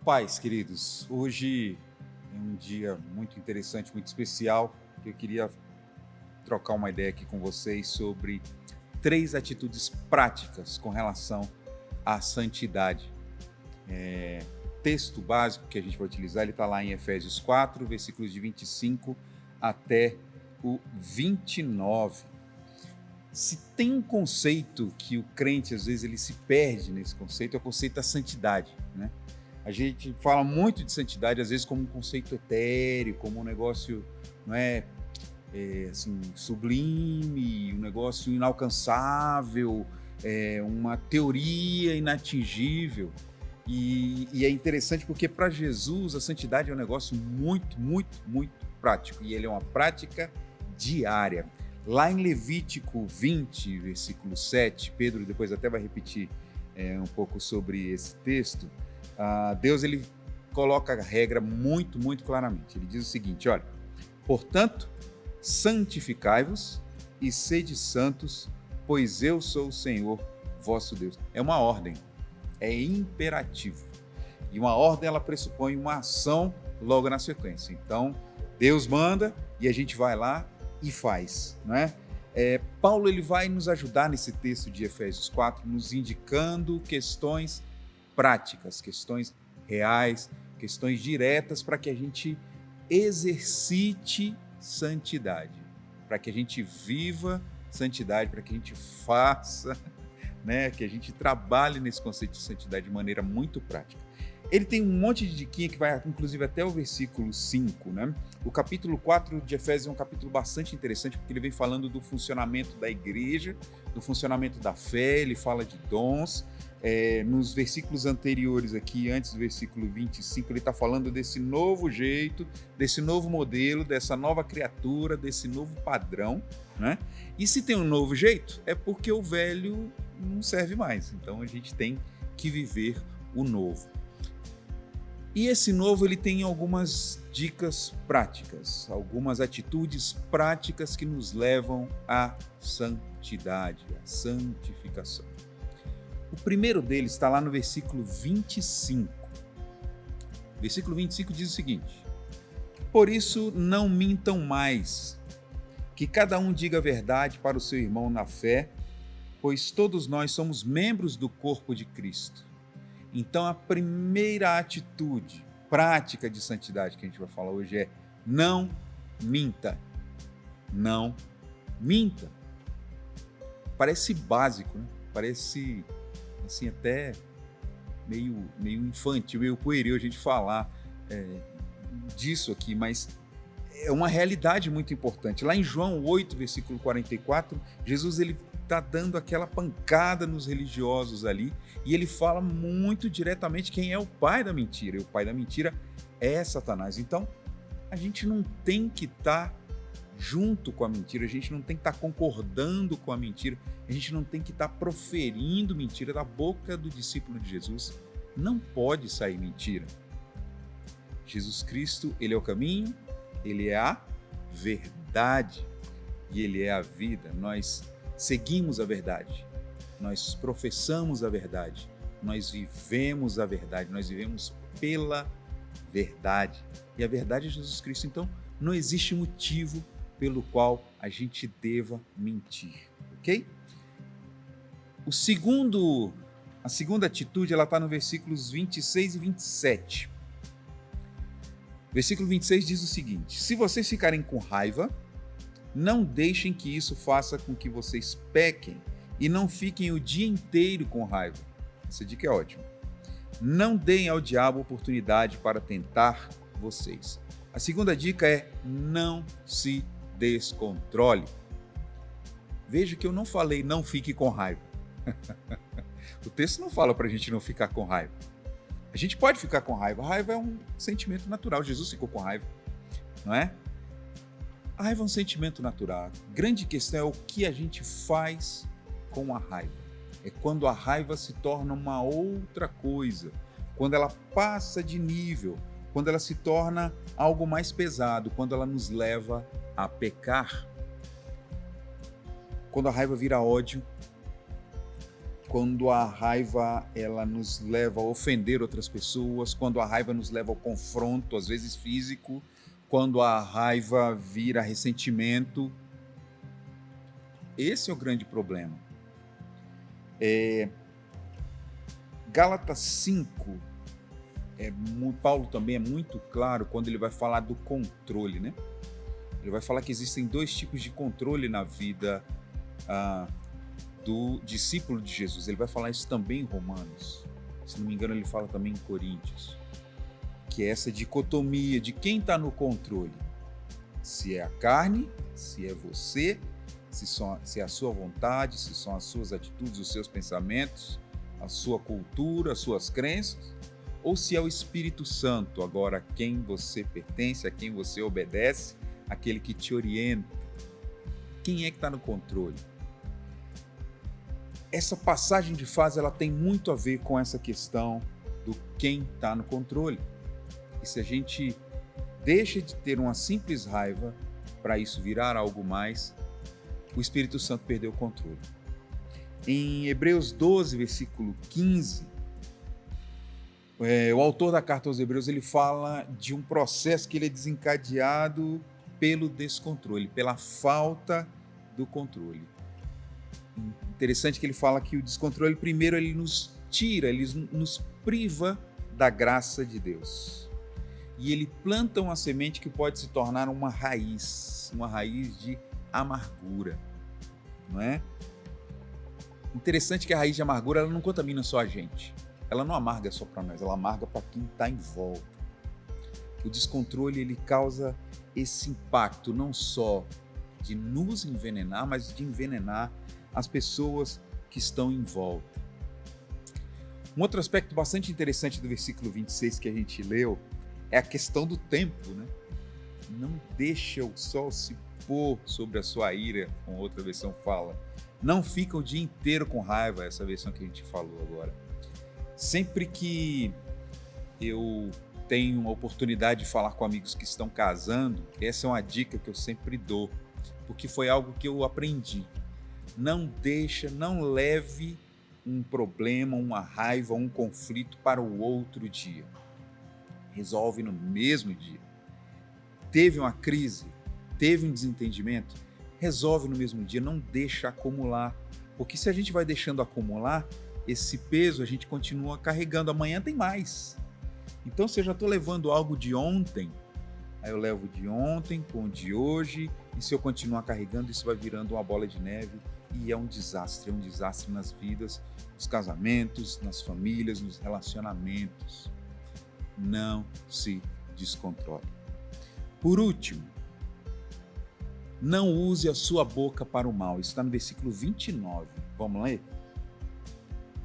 Paz, queridos. Hoje é um dia muito interessante, muito especial, que eu queria trocar uma ideia aqui com vocês sobre 3 atitudes práticas com relação à santidade. Texto básico que a gente vai utilizar, ele está lá em Efésios 4, versículos de 25 até o 29. Se tem um conceito que o crente, às vezes, ele se perde nesse conceito, é o conceito da santidade, né? A gente fala muito de santidade, às vezes, como um conceito etéreo, como um negócio, não assim, sublime, um negócio inalcançável, uma teoria inatingível. E é interessante porque, para Jesus, a santidade é um negócio muito, muito, muito prático. E ele é uma prática diária. Lá em Levítico 20, versículo 7, Pedro depois até vai repetir um pouco sobre esse texto. Deus, ele coloca a regra muito, muito claramente. Ele diz o seguinte, olha: portanto, santificai-vos e sede santos, pois eu sou o Senhor, vosso Deus. É uma ordem, é imperativo. E uma ordem, ela pressupõe uma ação logo na sequência. Então, Deus manda e a gente vai lá e faz, não é? Paulo, ele vai nos ajudar nesse texto de Efésios 4, nos indicando questões práticas, questões reais, questões diretas para que a gente exercite santidade, para que a gente viva santidade, para que a gente faça, né, que a gente trabalhe nesse conceito de santidade de maneira muito prática. Ele tem um monte de diquinha que vai, inclusive, até o versículo 5, né? O capítulo 4 de Efésios é um capítulo bastante interessante, porque ele vem falando do funcionamento da igreja, do funcionamento da fé, ele fala de dons. Nos versículos anteriores aqui, antes do versículo 25, ele está falando desse novo jeito, desse novo modelo, dessa nova criatura, desse novo padrão, né? E se tem um novo jeito, é porque o velho não serve mais. Então, a gente tem que viver o novo. E esse novo, ele tem algumas dicas práticas, algumas atitudes práticas que nos levam à santidade, à santificação. O primeiro deles está lá no versículo 25. O versículo 25 diz o seguinte: por isso não mintam mais, que cada um diga a verdade para o seu irmão na fé, pois todos nós somos membros do corpo de Cristo. Então, a primeira atitude prática de santidade que a gente vai falar hoje é: não minta. Não minta. Parece básico, né? Parece, assim, até meio infantil, meio pueril a gente falar disso aqui, mas é uma realidade muito importante. Lá em João 8, versículo 44, Jesus, ele está dando aquela pancada nos religiosos ali, e ele fala muito diretamente quem é o pai da mentira, e o pai da mentira é Satanás. Então, a gente não tem que estar junto com a mentira, a gente não tem que estar concordando com a mentira, a gente não tem que estar proferindo mentira da boca do discípulo de Jesus. Não pode sair mentira. Jesus Cristo, ele é o caminho, ele é a verdade e ele é a vida. Nós seguimos a verdade, nós professamos a verdade, nós vivemos a verdade, nós vivemos pela verdade. E a verdade é Jesus Cristo. Então, não existe motivo pelo qual a gente deva mentir, ok? A segunda atitude, ela está no versículos 26 e 27. Versículo 26 diz o seguinte: se vocês ficarem com raiva, não deixem que isso faça com que vocês pequem e não fiquem o dia inteiro com raiva. Essa dica é ótima. Não deem ao diabo oportunidade para tentar vocês. A segunda dica é: não se descontrole. Veja que eu não falei não fique com raiva. O texto não fala para a gente não ficar com raiva. A gente pode ficar com raiva. A raiva é um sentimento natural. Jesus ficou com raiva, não é? A raiva é um sentimento natural. A grande questão é o que a gente faz com a raiva. É quando a raiva se torna uma outra coisa, quando ela passa de nível, quando ela se torna algo mais pesado, quando ela nos leva a pecar. Quando a raiva vira ódio, quando a raiva ela nos leva a ofender outras pessoas, quando a raiva nos leva ao confronto, às vezes físico, quando a raiva vira ressentimento. Esse é o grande problema. Gálatas 5, Paulo também é muito claro quando ele vai falar do controle, né? Ele vai falar que existem 2 tipos de controle na vida do discípulo de Jesus. Ele vai falar isso também em Romanos. Se não me engano, ele fala também em Coríntios. Que é essa dicotomia de quem está no controle. Se é a carne, se é você, se é a sua vontade, se são as suas atitudes, os seus pensamentos, a sua cultura, as suas crenças, ou se é o Espírito Santo, agora a quem você pertence, a quem você obedece, aquele que te orienta. Quem é que está no controle? Essa passagem de fase ela tem muito a ver com essa questão do quem está no controle. E se a gente deixa de ter uma simples raiva para isso virar algo mais, o Espírito Santo perdeu o controle. Em Hebreus 12, versículo 15, o autor da carta aos Hebreus ele fala de um processo que ele é desencadeado pelo descontrole, pela falta do controle. Interessante que ele fala que o descontrole, primeiro, ele nos tira, ele nos priva da graça de Deus. E ele planta uma semente que pode se tornar uma raiz de amargura, não é? Interessante que a raiz de amargura ela não contamina só a gente. Ela não amarga só para nós, ela amarga para quem está em volta. O descontrole ele causa esse impacto não só de nos envenenar, mas de envenenar as pessoas que estão em volta. Um outro aspecto bastante interessante do versículo 26 que a gente leu é a questão do tempo, né? Não deixa o sol se pôr sobre a sua ira, como outra versão fala. Não fica o dia inteiro com raiva, essa versão que a gente falou agora. Sempre que eu tenho uma oportunidade de falar com amigos que estão casando, essa é uma dica que eu sempre dou, porque foi algo que eu aprendi. Não leve um problema, uma raiva, um conflito para o outro dia. Resolve no mesmo dia. Teve uma crise, teve um desentendimento, resolve no mesmo dia, não deixa acumular. Porque se a gente vai deixando acumular, esse peso a gente continua carregando. Amanhã tem mais. Então, se eu já estou levando algo de ontem, aí eu levo de ontem com o de hoje, e se eu continuar carregando, isso vai virando uma bola de neve. E é um desastre nas vidas, nos casamentos, nas famílias, nos relacionamentos. Não se descontrole. Por último, não use a sua boca para o mal. Isso está no versículo 29. Vamos ler?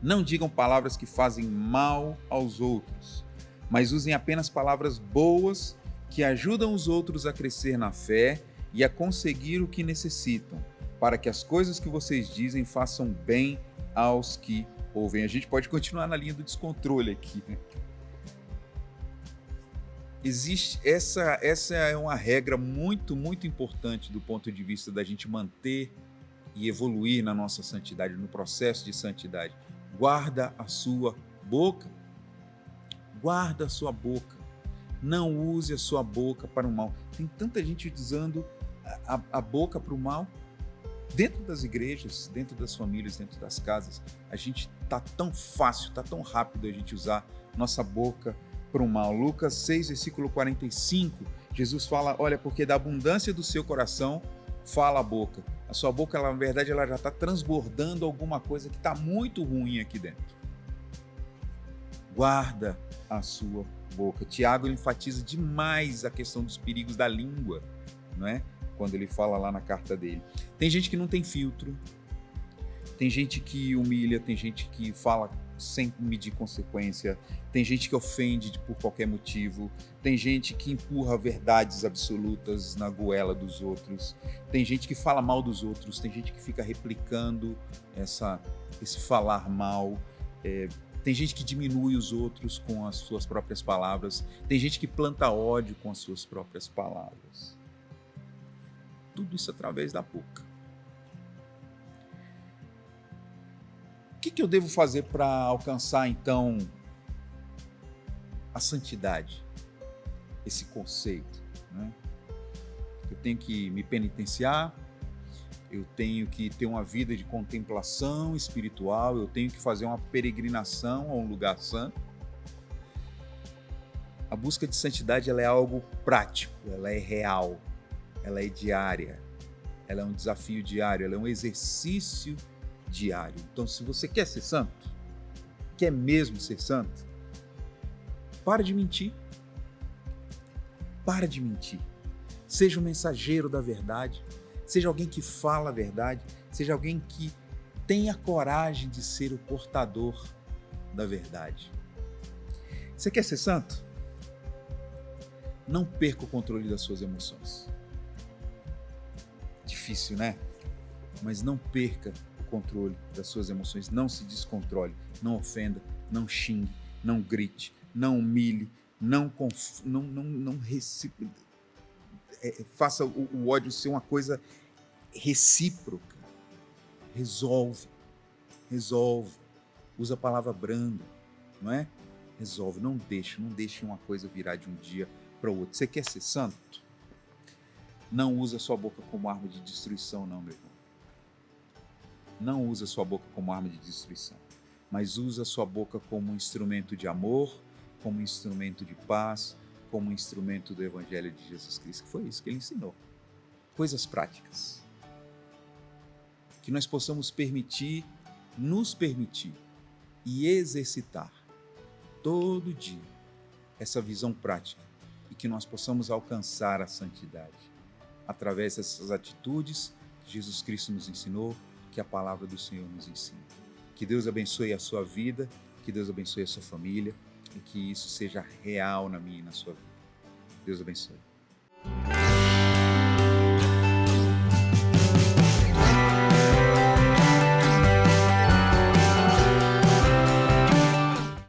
Não digam palavras que fazem mal aos outros, mas usem apenas palavras boas que ajudam os outros a crescer na fé e a conseguir o que necessitam, para que as coisas que vocês dizem façam bem aos que ouvem. A gente pode continuar na linha do descontrole aqui, né? Essa é uma regra muito, muito importante do ponto de vista da gente manter e evoluir na nossa santidade, no processo de santidade. Guarda a sua boca. Guarda a sua boca. Não use a sua boca para o mal. Tem tanta gente usando a boca para o mal. Dentro das igrejas, dentro das famílias, dentro das casas, a gente tá tão fácil, tá tão rápido a gente usar nossa boca para o mal. Lucas 6, versículo 45, Jesus fala, olha, porque da abundância do seu coração fala a boca. A sua boca, ela, na verdade, ela já está transbordando alguma coisa que está muito ruim aqui dentro. Guarda a sua boca. Tiago enfatiza demais a questão dos perigos da língua, não é? Quando ele fala lá na carta dele. Tem gente que não tem filtro, tem gente que humilha, tem gente que fala sem medir consequência, tem gente que ofende por qualquer motivo, tem gente que empurra verdades absolutas na goela dos outros, tem gente que fala mal dos outros, tem gente que fica replicando esse falar mal, tem gente que diminui os outros com as suas próprias palavras, tem gente que planta ódio com as suas próprias palavras. Tudo isso através da boca. O que eu devo fazer para alcançar, então, a santidade? Esse conceito, né? Eu tenho que me penitenciar, eu tenho que ter uma vida de contemplação espiritual, eu tenho que fazer uma peregrinação a um lugar santo. A busca de santidade, ela é algo prático, ela é real, ela é diária, ela é um desafio diário, ela é um exercício diário. Então, se você quer ser santo, quer mesmo ser santo, para de mentir. Para de mentir. Seja um mensageiro da verdade, seja alguém que fala a verdade, seja alguém que tenha coragem de ser o portador da verdade. Você quer ser santo? Não perca o controle das suas emoções. Difícil, né? Mas não perca o controle das suas emoções. Não se descontrole, não ofenda, não xingue, não grite, não humilhe, faça o ódio ser uma coisa recíproca. Resolve. Usa a palavra branda, não é? Resolve, não deixe uma coisa virar de um dia para o outro. Você quer ser santo? Não usa a sua boca como arma de destruição, não, meu irmão. Não usa a sua boca como arma de destruição, mas usa a sua boca como um instrumento de amor, como um instrumento de paz, como um instrumento do Evangelho de Jesus Cristo. Foi isso que ele ensinou. Coisas práticas. Que nós possamos nos permitir e exercitar todo dia essa visão prática e que nós possamos alcançar a santidade através dessas atitudes que Jesus Cristo nos ensinou, que a palavra do Senhor nos ensina. Que Deus abençoe a sua vida, que Deus abençoe a sua família e que isso seja real na minha e na sua vida. Deus abençoe.